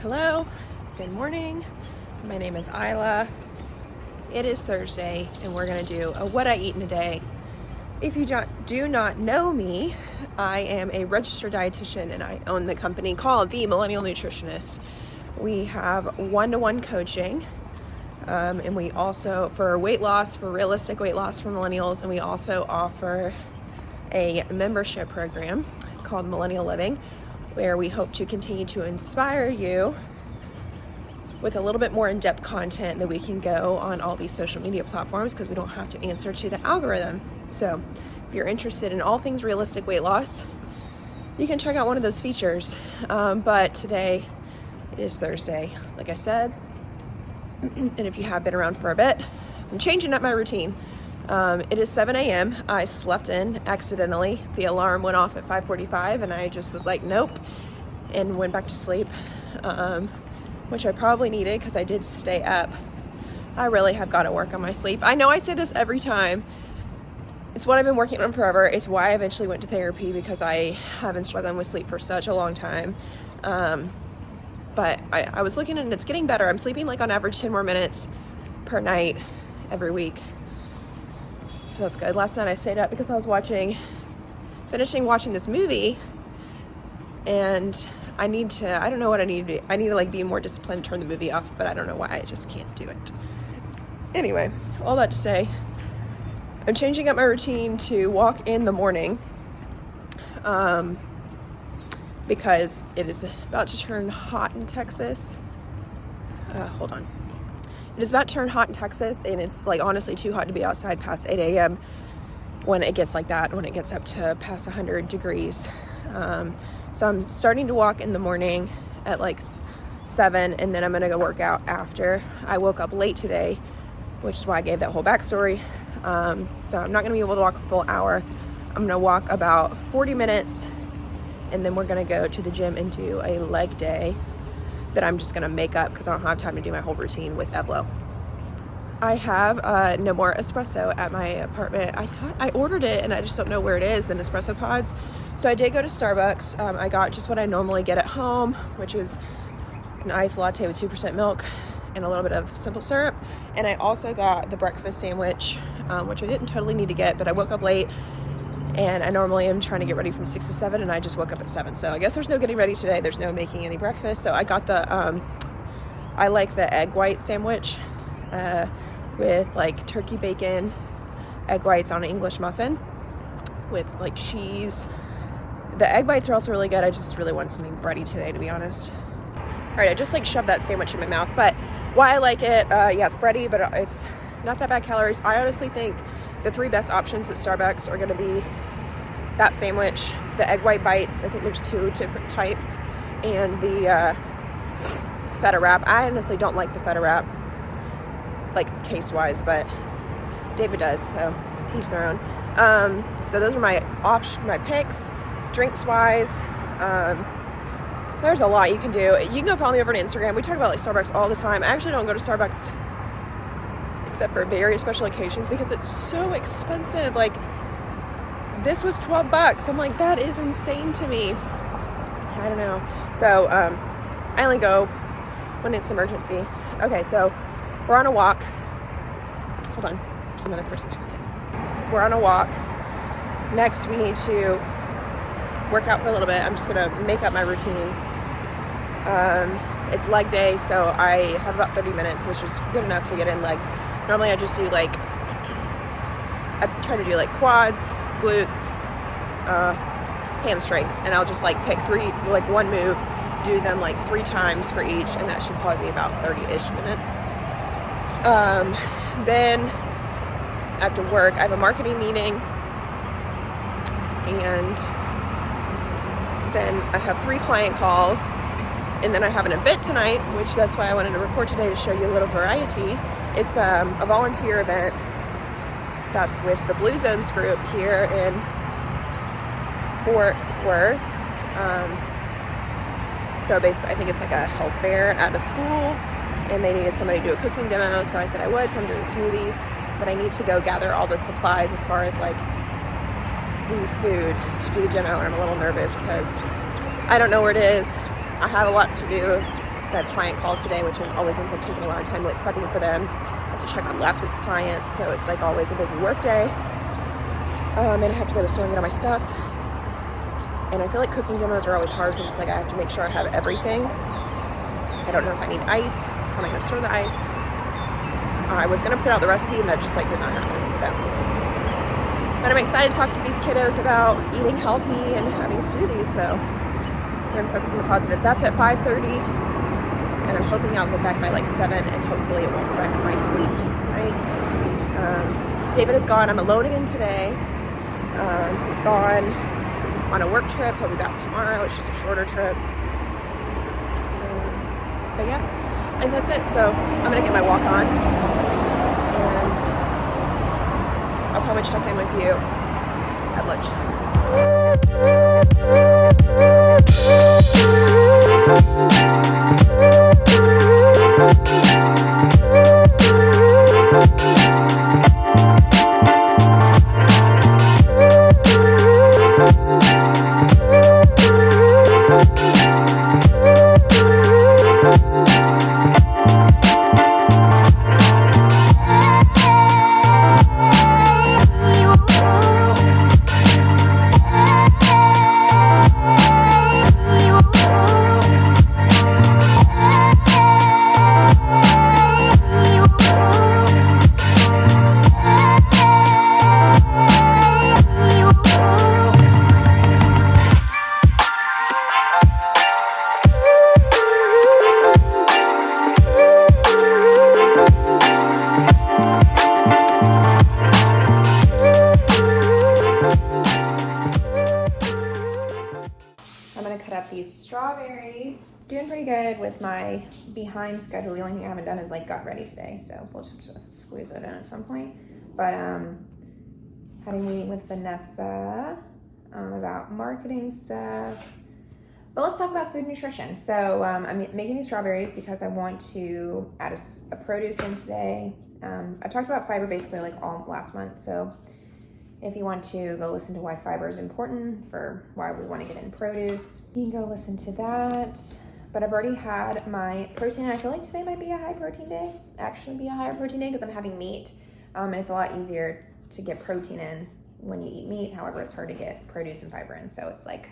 Hello, good morning. My name is Isla. It is Thursday and we're gonna do a what I eat in a day. If you do not know me, I am a registered dietitian and I own the company called the Nutritionist. We have one-to-one coaching and we also, for weight loss, for realistic weight loss for millennials, and we also offer a membership program called Millennial Living, where we hope to continue to inspire you with a little bit more in-depth content that we can go on all these social media platforms because we don't have to answer to the algorithm. So if you're interested in all things realistic weight loss, you can check out one of those features. But today it is Thursday, like I said. And if you have been around for a bit, I'm changing up my routine. It is 7 a.m. I slept in accidentally. The alarm went off at 5:45 and I just was like, nope, and went back to sleep, which I probably needed because I did stay up. I really have got to work on my sleep. I know I say this every time. It's what I've been working on forever. It's why I eventually went to therapy, because I have been struggling with sleep for such a long time. But I was looking and it's getting better. I'm sleeping like on average 10 more minutes per night every week. So that's good. Last night I stayed up because I was finishing watching this movie, and I don't know what I need to do. I need to like be more disciplined, turn the movie off, but I don't know why. I just can't do it. Anyway, all that to say, I'm changing up my routine to walk in the morning, because it is about to turn hot in Texas. Hold on. It is about to turn hot in Texas, and it's like honestly too hot to be outside past 8 a.m. when it gets like that, when it gets up to past 100 degrees. So I'm starting to walk in the morning at like 7, and then I'm gonna go work out after. I woke up late today, which is why I gave that whole backstory. So I'm not gonna be able to walk a full hour. I'm gonna walk about 40 minutes, and then we're gonna go to the gym and do a leg day that I'm just gonna make up because I don't have time to do my whole routine with Evlo. I have no more espresso at my apartment. I thought I ordered it and I just don't know where it is, the Nespresso pods. So I did go to Starbucks. I got just what I normally get at home, which is an iced latte with 2% milk and a little bit of simple syrup. And I also got the breakfast sandwich, which I didn't totally need to get, but I woke up late and I normally am trying to get ready from 6 to 7, and I just woke up at 7. So I guess there's no getting ready today. There's no making any breakfast. So I got I like the egg white sandwich with like turkey bacon, egg whites on an English muffin with like cheese. The egg whites are also really good. I just really want something bready today, to be honest. All right, I just like shoved that sandwich in my mouth, but why I like it, yeah, it's bready, but it's not that bad calories. I honestly think the 3 best options at Starbucks are gonna be that sandwich, the egg white bites, I think there's 2 different types, and the feta wrap. I honestly don't like the feta wrap, like taste-wise, but David does, so each their own. So those are my picks. Drinks-wise, there's a lot you can do. You can go follow me over on Instagram. We talk about like Starbucks all the time. I actually don't go to Starbucks except for very special occasions because it's so expensive. Like, this was $12. I'm like, that is insane to me. I don't know. So I only go when it's emergency. Okay, so we're on a walk. Hold on, there's another person passing. We're on a walk. Next, we need to work out for a little bit. I'm just gonna make up my routine. It's leg day, so I have about 30 minutes, which is good enough to get in legs. Normally I just do I try to do like quads, glutes, hamstrings, and I'll just like pick one move, do them like 3 times for each, and that should probably be about 30-ish minutes. Then after work, I have a marketing meeting, and then I have 3 client calls, and then I have an event tonight, which that's why I wanted to record today, to show you a little variety. It's a volunteer event that's with the Blue Zones group here in Fort Worth. So basically, I think it's like a health fair at a school, and they needed somebody to do a cooking demo, so I said I would. So I'm doing smoothies, but I need to go gather all the supplies as far as like the food to do the demo, and I'm a little nervous because I don't know where it is. I have a lot to do because I have client calls today, which always ends up taking a lot of time like prepping for them. I have to check on last week's clients, so it's like always a busy work day. And I have to go to the store and get all my stuff. And I feel like cooking dinners are always hard because it's like I have to make sure I have everything. I don't know if I need ice. How am I going to store the ice? I was going to print out the recipe, and that just like did not happen. So, but I'm excited to talk to these kiddos about eating healthy and having smoothies. So we're going to focus on the positives. That's at 5:30, and I'm hoping I'll get back by like 7, and hopefully it won't wreck my sleep tonight. David is gone. I'm alone again today. He's gone on a work trip. He'll be back tomorrow. It's just a shorter trip. But yeah, I think that's it. So I'm gonna get my walk on, and I'll probably check in with you at lunchtime. Strawberries. Doing pretty good with my behind schedule. The only thing I haven't done is like got ready today, so we'll just squeeze that in at some point. But had a meeting with Vanessa about marketing stuff. But let's talk about food nutrition. So I'm making these strawberries because I want to add a produce in today. I talked about fiber basically like all last month, so if you want to go listen to why fiber is important for why we want to get in produce, you can go listen to that. But I've already had my protein, and I feel like today might be a high protein day, actually be a higher protein day because I'm having meat. And it's a lot easier to get protein in when you eat meat. However, it's hard to get produce and fiber in. So it's like,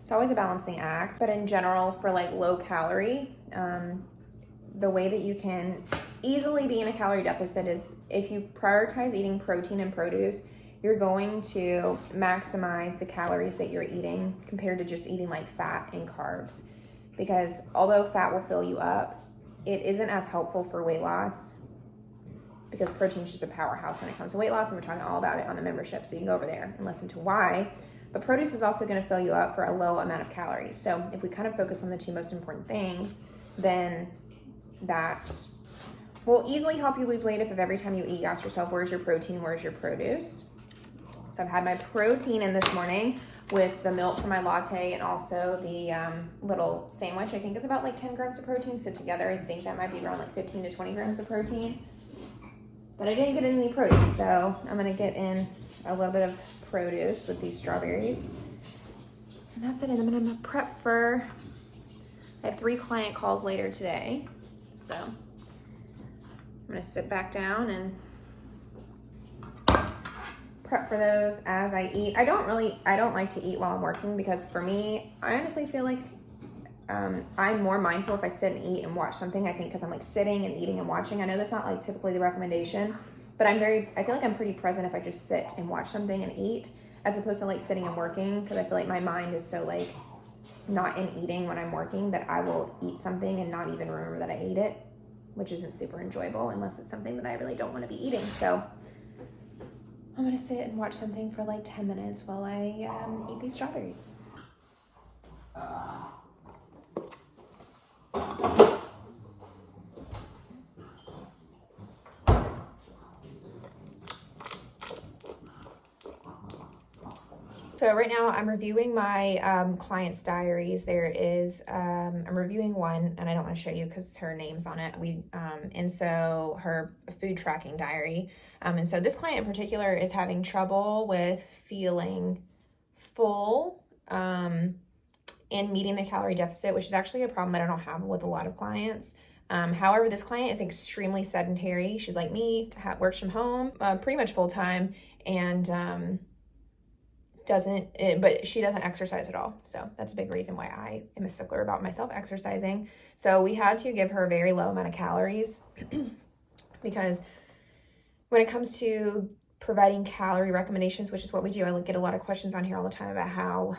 it's always a balancing act. But in general, for like low calorie, the way that you can easily be in a calorie deficit is if you prioritize eating protein and produce, you're going to maximize the calories that you're eating compared to just eating like fat and carbs. Because although fat will fill you up, it isn't as helpful for weight loss because protein is just a powerhouse when it comes to weight loss, and we're talking all about it on the membership, so you can go over there and listen to why. But produce is also going to fill you up for a low amount of calories. So if we kind of focus on the two most important things, then that will easily help you lose weight if every time you eat, you ask yourself, where's your protein, where's your produce? So I've had my protein in this morning with the milk for my latte and also the little sandwich. I think it's about like 10 grams of protein. So together, I think that might be around like 15 to 20 grams of protein. But I didn't get any produce, so I'm gonna get in a little bit of produce with these strawberries. And that's it, and I'm gonna prep for, I have 3 client calls later today. So I'm gonna sit back down and prep for those as I eat. I don't like to eat while I'm working because for me, I honestly feel like I'm more mindful if I sit and eat and watch something. I think because I'm like sitting and eating and watching. I know that's not like typically the recommendation, but I feel like I'm pretty present if I just sit and watch something and eat as opposed to like sitting and working, because I feel like my mind is so like not in eating when I'm working that I will eat something and not even remember that I ate it, which isn't super enjoyable unless it's something that I really don't want to be eating. So I'm gonna sit and watch something for like 10 minutes while I eat these strawberries. So right now I'm reviewing my client's diaries. There is, I'm reviewing one, and I don't want to show you because her name's on it. And so her food tracking diary. And so this client in particular is having trouble with feeling full and meeting the calorie deficit, which is actually a problem that I don't have with a lot of clients. However, this client is extremely sedentary. She's like me, works from home pretty much full time, and but she doesn't exercise at all. So that's a big reason why I am a stickler about myself exercising. So we had to give her a very low amount of calories because when it comes to providing calorie recommendations, which is what we do, I get a lot of questions on here all the time about how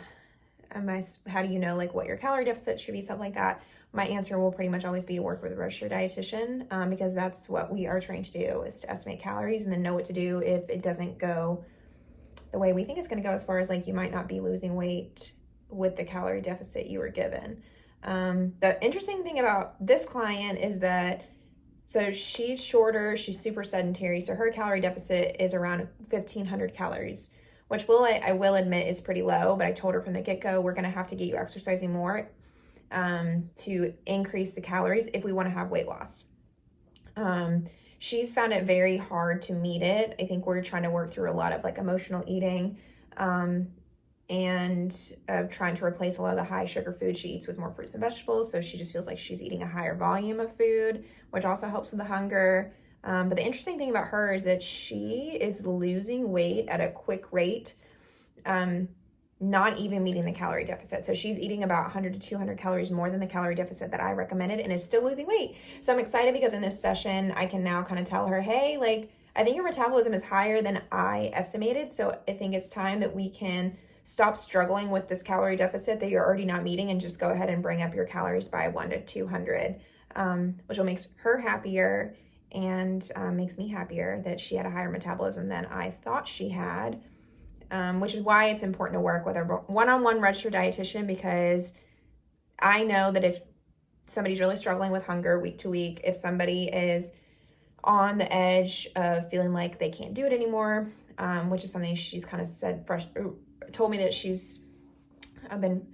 do you know like what your calorie deficit should be, stuff like that. My answer will pretty much always be to work with a registered dietitian, because that's what we are trained to do, is to estimate calories and then know what to do if it doesn't go the way we think it's going to go, as far as like you might not be losing weight with the calorie deficit you were given. The interesting thing about this client is that, so she's shorter, she's super sedentary, so her calorie deficit is around 1,500 calories, which I will admit is pretty low, but I told her from the get-go, we're going to have to get you exercising more to increase the calories if we want to have weight loss. She's found it very hard to meet it. I think we're trying to work through a lot of like emotional eating, and trying to replace a lot of the high sugar food she eats with more fruits and vegetables. So she just feels like she's eating a higher volume of food, which also helps with the hunger. But the interesting thing about her is that she is losing weight at a quick rate, not even meeting the calorie deficit. So she's eating about 100 to 200 calories more than the calorie deficit that I recommended, and is still losing weight. So I'm excited because in this session, I can now kind of tell her, hey, like, I think your metabolism is higher than I estimated. So I think it's time that we can stop struggling with this calorie deficit that you're already not meeting and just go ahead and bring up your calories by 1 to 200, which will make her happier and makes me happier that she had a higher metabolism than I thought she had. Which is why it's important to work with a one-on-one registered dietitian, because I know that if somebody's really struggling with hunger week to week, if somebody is on the edge of feeling like they can't do it anymore, which is something she's kind of told me that I've been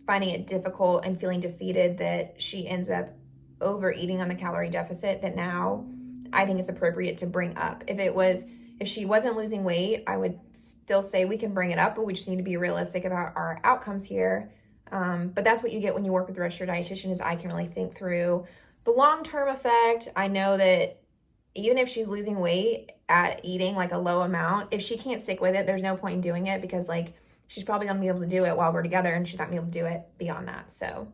finding it difficult and feeling defeated that she ends up overeating on the calorie deficit, that now I think it's appropriate to bring up. If she wasn't losing weight, I would still say we can bring it up, but we just need to be realistic about our outcomes here. But that's what you get when you work with a registered dietitian, is I can really think through the long-term effect. I know that even if she's losing weight at eating like a low amount, if she can't stick with it, there's no point in doing it, because like she's probably going to be able to do it while we're together, and she's not going to be able to do it beyond that. So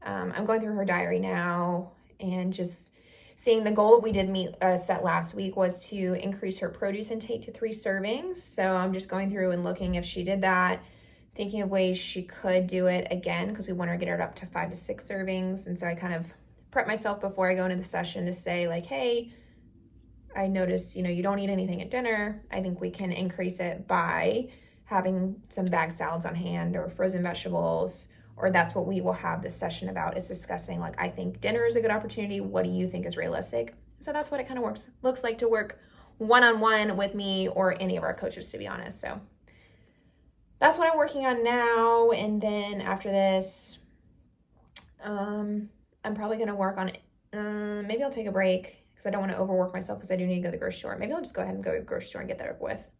I'm going through her diary now and just seeing the goal that we did set last week was to increase her produce intake to 3 servings. So I'm just going through and looking if she did that, thinking of ways she could do it again, because we want her to get her up to 5 to 6 servings. And so I kind of prep myself before I go into the session to say like, hey, I noticed, you don't eat anything at dinner. I think we can increase it by having some bagged salads on hand or frozen vegetables, or that's what we will have this session about, is discussing like, I think dinner is a good opportunity. What do you think is realistic? So that's what it kind of looks like to work one-on-one with me or any of our coaches, to be honest. So that's what I'm working on now. And then after this, I'm probably going to work on, maybe I'll take a break because I don't want to overwork myself, because I do need to go to the grocery store. Maybe I'll just go ahead and go to the grocery store and get that over with.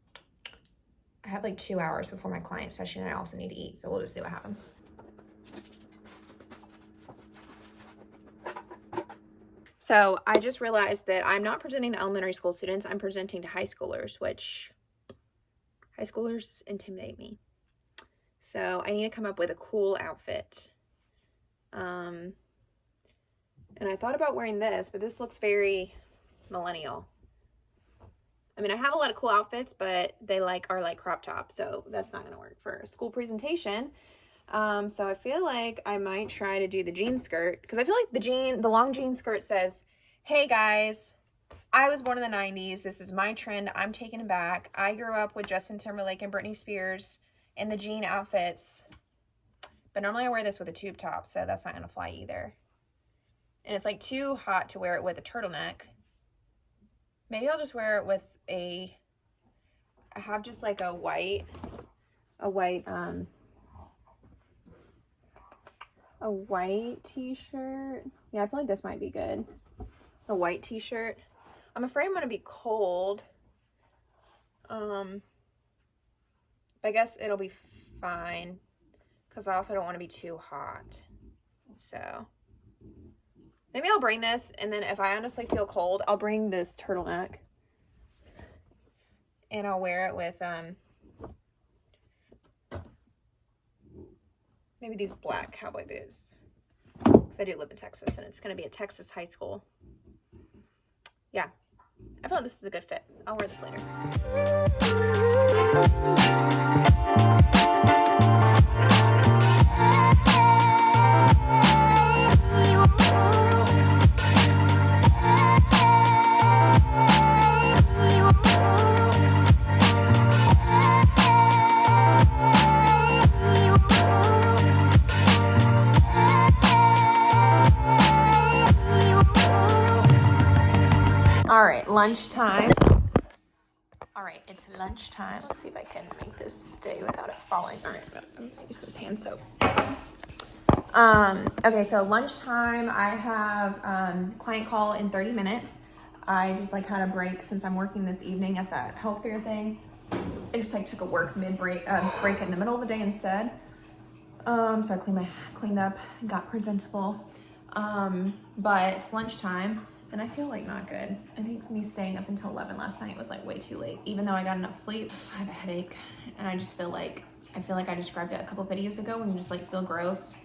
I have like 2 hours before my client session, and I also need to eat. So we'll just see what happens. So I just realized that I'm not presenting to elementary school students. I'm presenting to high schoolers, which high schoolers intimidate me. So I need to come up with a cool outfit. And I thought about wearing this, but this looks very millennial. I mean, I have a lot of cool outfits, but they are like crop top. So that's not going to work for a school presentation. So I feel like I might try to do the jean skirt, because I feel like the long jean skirt says, hey guys, I was born in the 90s. This is my trend. I'm taking it back. I grew up with Justin Timberlake and Britney Spears in the jean outfits, but normally I wear this with a tube top, so that's not going to fly either. And it's like too hot to wear it with a turtleneck. Maybe I'll just wear it with I have just like a white t-shirt. Yeah, I feel like this might be good. A white t-shirt. I'm afraid I'm going to be cold. I guess it'll be fine, because I also don't want to be too hot. So maybe I'll bring this, and then if I honestly feel cold, I'll bring this turtleneck and I'll wear it with maybe these black cowboy boots, because I do live in Texas and it's going to be a Texas high school. Yeah, I feel like this is a good fit. I'll wear this later. All right, lunchtime. All right, it's lunchtime. Let's see if I can make this stay without it falling. All right, let's use this hand soap. Okay, so lunchtime, I have client call in 30 minutes. I just like had a break since I'm working this evening at that health fair thing. I just like took a work break in the middle of the day instead. So I cleaned up, got presentable. But it's lunchtime. And I feel like not good. I think me staying up until 11 last night was like way too late. Even though I got enough sleep, I have a headache. And I just feel like I described it a couple videos ago when you just like feel gross.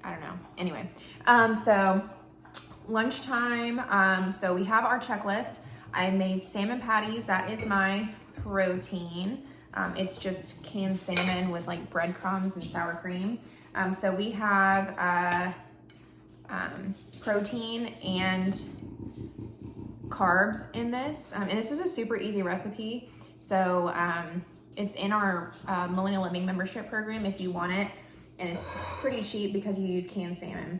I don't know. Anyway, so lunchtime. So we have our checklist. I made salmon patties. That is my protein. It's just canned salmon with like breadcrumbs and sour cream. So we have, protein and carbs in this, and this is a super easy recipe. So it's in our Millennial Living membership program if you want it, and it's pretty cheap because you use canned salmon.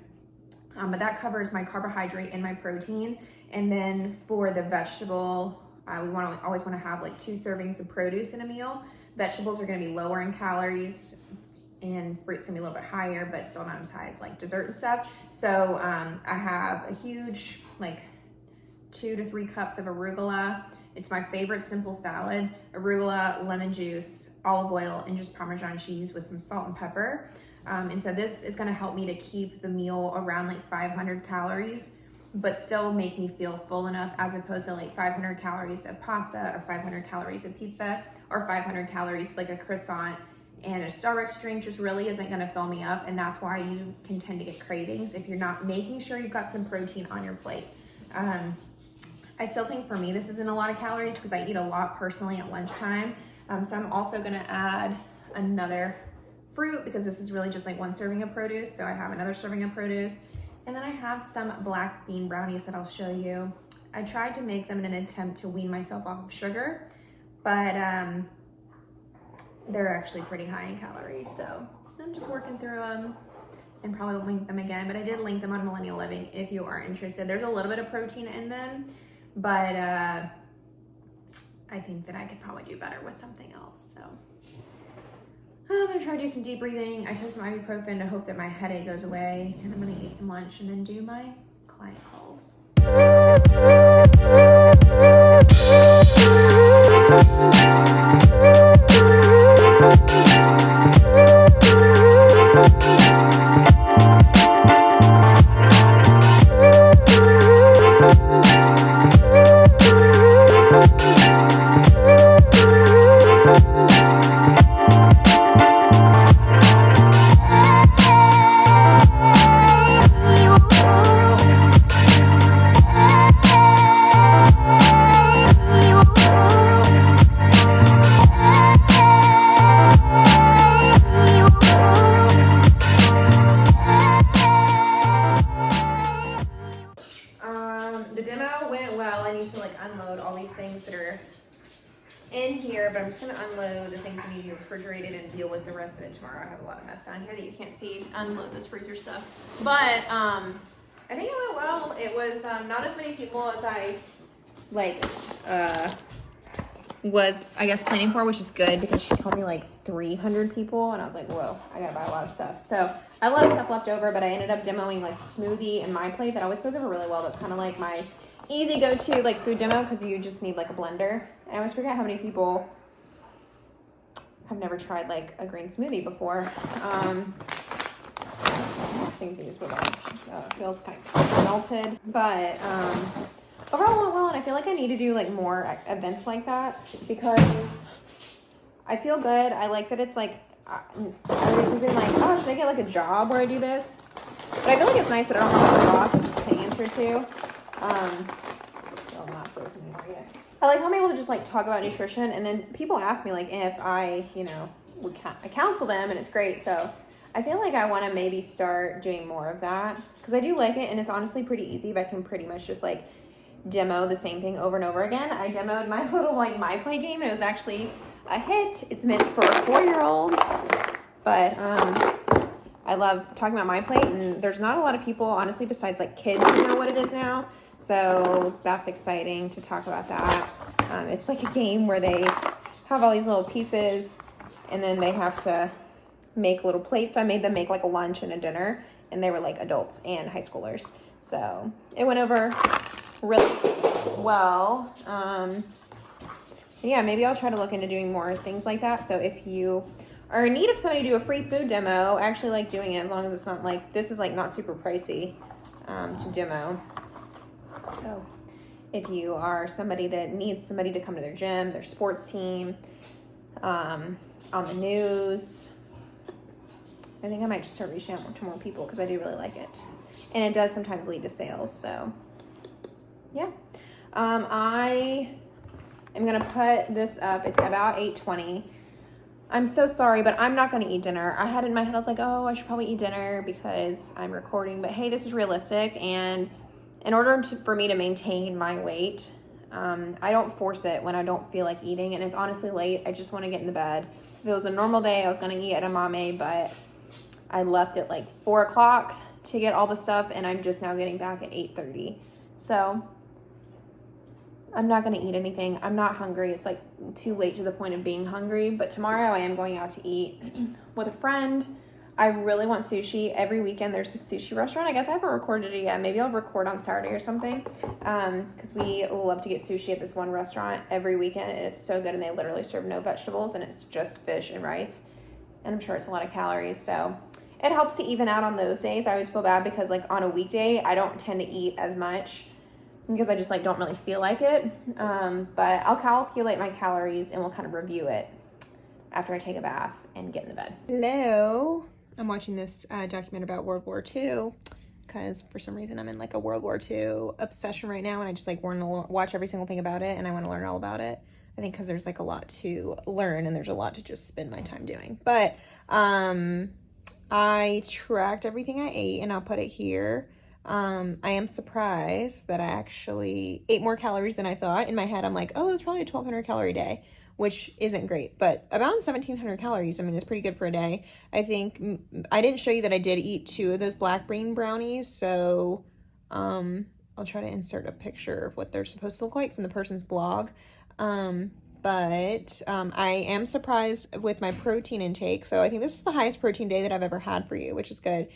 But that covers my carbohydrate and my protein. And then for the vegetable, we always want to have like 2 servings of produce in a meal. Vegetables are going to be lower in calories, and fruit's gonna be a little bit higher, but still not as high as like dessert and stuff. So I have a huge, like 2 to 3 cups of arugula. It's my favorite simple salad. Arugula, lemon juice, olive oil, and just Parmesan cheese with some salt and pepper. And so this is gonna help me to keep the meal around like 500 calories, but still make me feel full enough, as opposed to like 500 calories of pasta or 500 calories of pizza or 500 calories like a croissant. And a Starbucks drink just really isn't gonna fill me up, and that's why you can tend to get cravings if you're not making sure you've got some protein on your plate. I still think for me this isn't a lot of calories because I eat a lot personally at lunchtime. So I'm also gonna add another fruit because this is really just like 1 serving of produce. So I have another serving of produce, and then I have some black bean brownies that I'll show you. I tried to make them in an attempt to wean myself off of sugar, but they're actually pretty high in calories, so I'm just working through them and probably won't link them again, but I did link them on Millennial Living if you are interested. There's a little bit of protein in them, but I think that I could probably do better with something else. So I'm gonna try to do some deep breathing. I took some ibuprofen to hope that my headache goes away, and I'm gonna eat some lunch and then do my client calls. The demo went well. I need to like unload all these things that are in here, but I'm just gonna unload the things that need to be refrigerated and deal with the rest of it tomorrow. I have a lot of mess down here that you can't see. Unload this freezer stuff. But I think it went well. It was not as many people as I was, I guess, planning for, which is good because she told me like 300 people, and I was like, whoa, I gotta buy a lot of stuff. So I have a lot of stuff left over, but I ended up demoing like smoothie and my plate that always goes over really well. That's kind of like my easy go-to like food demo because you just need like a blender. I always forget how many people have never tried like a green smoothie before. I think these were like, feels kind of melted, but overall it went well, and I feel like I need to do like more events like that because I feel good. I like that it's like, I've been like, oh, should I get like a job where I do this? But I feel like it's nice that I don't have a boss to answer to. Still not frozen either yet. I like how I'm able to just like talk about nutrition, and then people ask me like if I, I counsel them, and it's great. So I feel like I want to maybe start doing more of that because I do like it, and it's honestly pretty easy, but I can pretty much just like demo the same thing over and over again. I demoed my little like My Play game, and it was actually a hit. It's meant for 4-year-olds, but I love talking about My Plate, and there's not a lot of people, honestly, besides like kids who know what it is now. So that's exciting to talk about that. It's like a game where they have all these little pieces, and then they have to make little plates. So I made them make like a lunch and a dinner, and they were like adults and high schoolers. So it went over really well. Yeah, maybe I'll try to look into doing more things like that. So if you are in need of somebody to do a free food demo, I actually like doing it as long as it's not like, this is like not super pricey to demo. So if you are somebody that needs somebody to come to their gym, their sports team, on the news, I think I might just start reaching out to more people because I do really like it. And it does sometimes lead to sales. So yeah. I am going to put this up. It's about 8:20. I'm so sorry, but I'm not going to eat dinner. I had it in my head, I was like, oh, I should probably eat dinner because I'm recording. But hey, this is realistic. And in order for me to maintain my weight, I don't force it when I don't feel like eating. And it's honestly late. I just want to get in the bed. If it was a normal day, I was going to eat edamame, but I left at like 4 o'clock to get all the stuff. And I'm just now getting back at 8:30. So I'm not going to eat anything. I'm not hungry. It's like too late to the point of being hungry. But tomorrow I am going out to eat with a friend. I really want sushi. Every weekend there's a sushi restaurant. I guess I haven't recorded it yet. Maybe I'll record on Saturday or something. Because we love to get sushi at this one restaurant every weekend. And it's so good. And they literally serve no vegetables. And it's just fish and rice. And I'm sure it's a lot of calories. So it helps to even out on those days. I always feel bad because like on a weekday, I don't tend to eat as much because I just like don't really feel like it. But I'll calculate my calories and we'll kind of review it after I take a bath and get in the bed. Hello. I'm watching this document about World War II because for some reason I'm in like a World War II obsession right now, and I just like want to watch every single thing about it, and I want to learn all about it. I think because there's like a lot to learn and there's a lot to just spend my time doing. But I tracked everything I ate, and I'll put it here. I am surprised that I actually ate more calories than I thought. In my head, I'm like, oh, it's probably a 1,200 calorie day, which isn't great, but about 1,700 calories, I mean, it's pretty good for a day. I think I didn't show you that I did eat 2 of those black bean brownies, so I'll try to insert a picture of what they're supposed to look like from the person's blog. But I am surprised with my protein intake, so I think this is the highest protein day that I've ever had for you, which is good.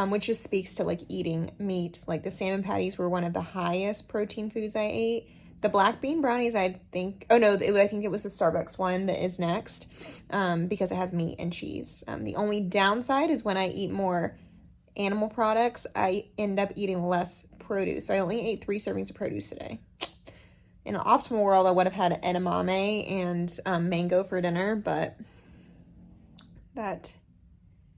Which just speaks to like eating meat. Like the salmon patties were one of the highest protein foods I ate. The black bean brownies, I think, I think it was the Starbucks one that is next, because it has meat and cheese. The only downside is when I eat more animal products, I end up eating less produce. I only ate 3 servings of produce today. In an optimal world, I would have had edamame and mango for dinner, but that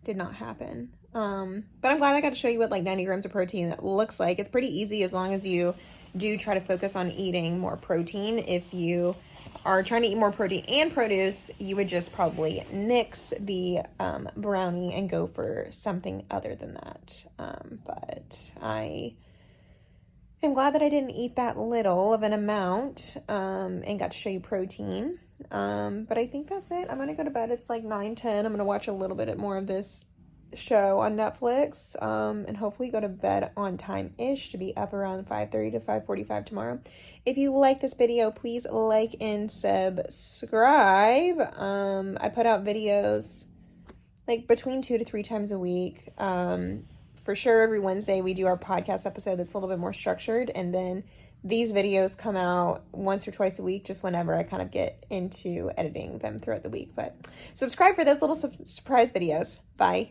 did not happen. But I'm glad I got to show you what like 90 grams of protein that looks like. It's pretty easy as long as you do try to focus on eating more protein. If you are trying to eat more protein and produce, you would just probably nix the brownie and go for something other than that. But I am glad that I didn't eat that little of an amount and got to show you protein. But I think that's it. I'm going to go to bed. It's like 9:10. I'm going to watch a little bit more of this show on Netflix and hopefully go to bed on time-ish to be up around 5:30 to 5:45 tomorrow. If you like this video, please like and subscribe. I put out videos like between 2 to 3 times a week. For sure every Wednesday we do our podcast episode that's a little bit more structured, and then these videos come out once or twice a week, just whenever I kind of get into editing them throughout the week. But subscribe for those little surprise videos. Bye.